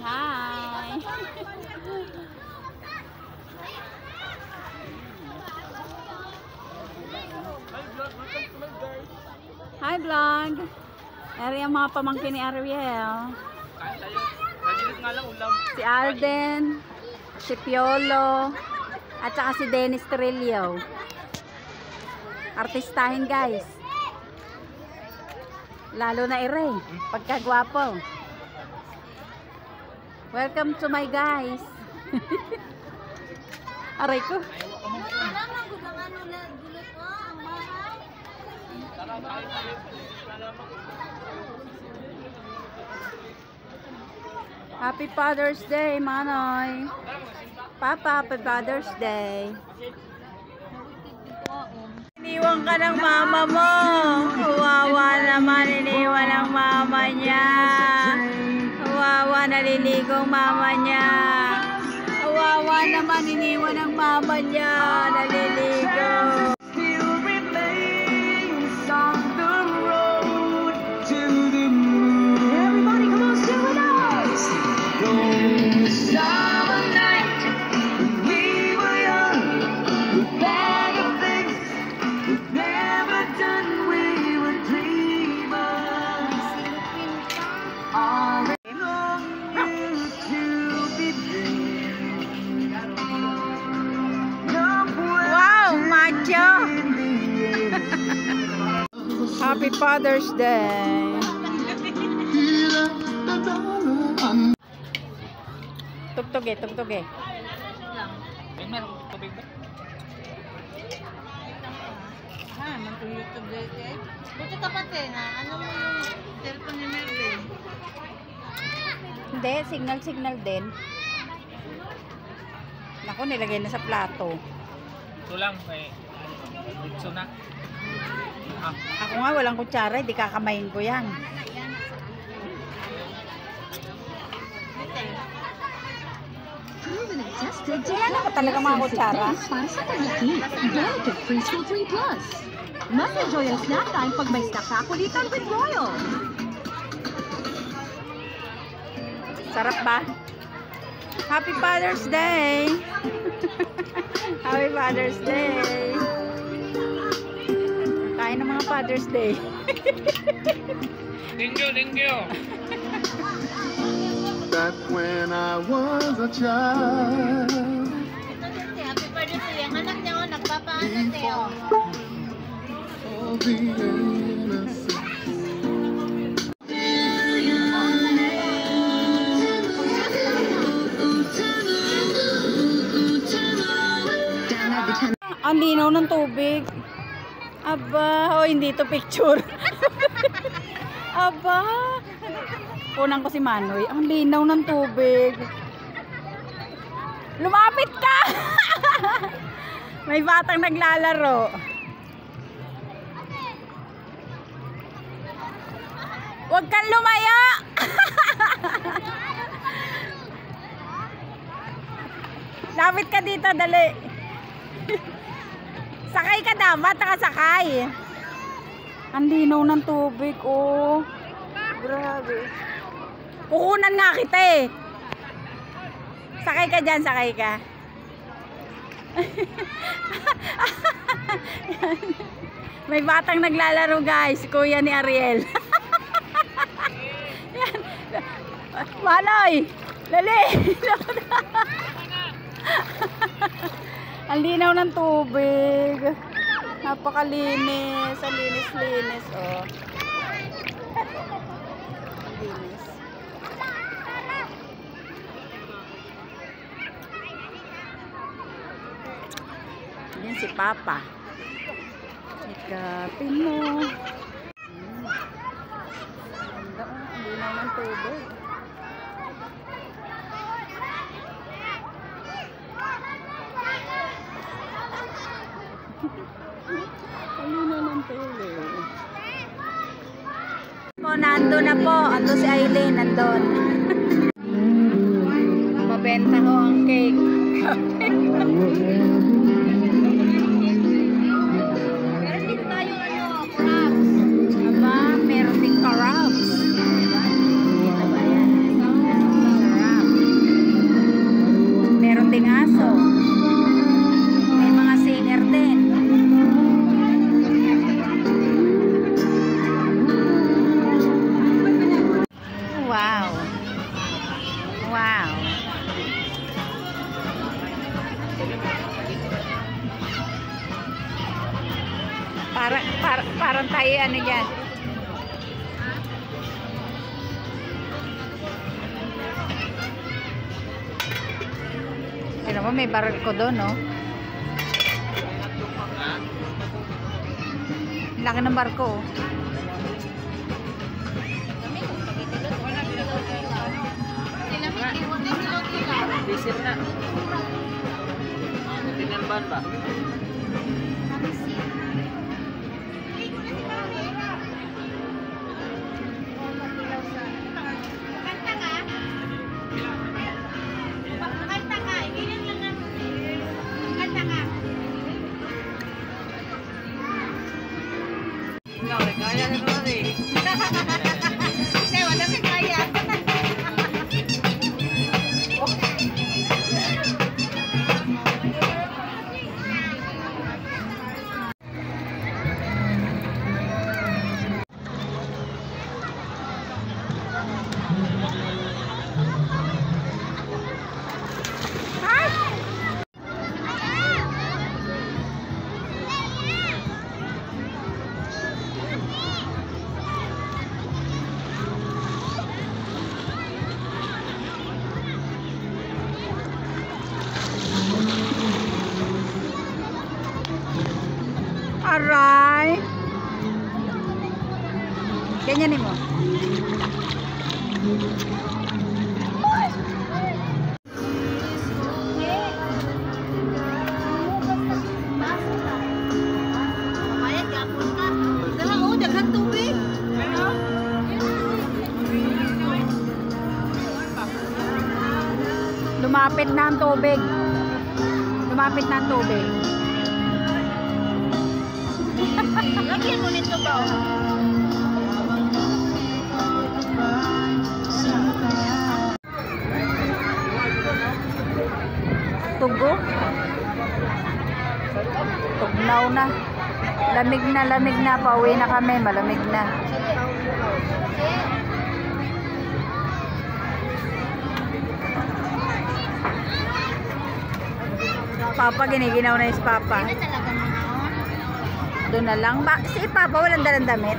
Ayan, hi! Hi vlog! Eri ang mga pamangkin ni Ariel. Si Alden, si Piolo, at saka si Dennis Trillo. Artistahin guys. Lalo na Ere, pagkagwapo. Welcome to my guys. Aray ko. Happy Father's Day, Manoy. Papa, happy Father's Day. Iniwan ka ng mama mo. Kawawa naman, iniwan ng mama niya. Kawawa, naliligong mama niya. Kawawa naman, iniwan ng mama niya. Naliligo. Happy Father's Day. Tugtog eh, tugtog eh. Magtulog eh. Buti kapatid na, ano mo yung cellphone ni Melvin? Hindi, signal din. Naku, nilagay na sa plato. Ito lang, may ditso na. Ako nga, walang kutsara, hindi kakamayin ko yan. Wala na ka talaga mga kutsara. Para sa paglaki, Delicate Preschool 3 Plus. Mas enjoy ang snack time pag may snack kakulitan with Royal. Sarap ba? Happy Father's Day! Happy Father's Day! Kain ng mga Father's Day. Thank you. Back when I was a child. Ito din siya, happy birthday sa iyo. Ang anak niya o, nagpapaano siya o. All the innocence. Ang linaw ng tubig. Aba, oh, hindi to picture. Aba. Punang ko si Manoy. Ang linaw ng tubig. Lumapit ka! May batang naglalaro. Huwag kang lumaya! Lapit ka dito, dali. Sakay ka dapat, nakasakay. Ang linaw ng tubig, oh. Grabe. Kukunan nga kita eh. Sakay ka dyan, sakay ka. May batang naglalaro guys, kuya ni Ariel. Manoy, dali. Ang linaw ng tubig. Napakalinis. Ang linis-linis. Oh. Linis. Yan si Papa. Sikapin mo. Ang linaw ng tubig. Nando na po. Ando si Aileen. Nandun. Mabenta ho ang cake. Meron din tayo crabs. Aba, meron din crabs. Aba, yan. Crabs. Wow. Wow. Parang tayo ano dyan. Ano mo, may barko doon, no? Laki ng barko, oh. Diesel na. Tinamban ba? Kaya na naman eh. Kaya wala ka kaya. Aray. Ganyanin mo. Mamaya, gapon ka. Dala, oh, daghang tubig. Lumapit na ang tubig. Lumapit na ang tubig. Lagyan mo nito ba? Tugo. Tugnaw na. Lamig na. Pauwi na kami. Malamig na. Papa, giniginaw na is Papa. Talaga mo na. Doon na lang. Si Papa walang dalang damit.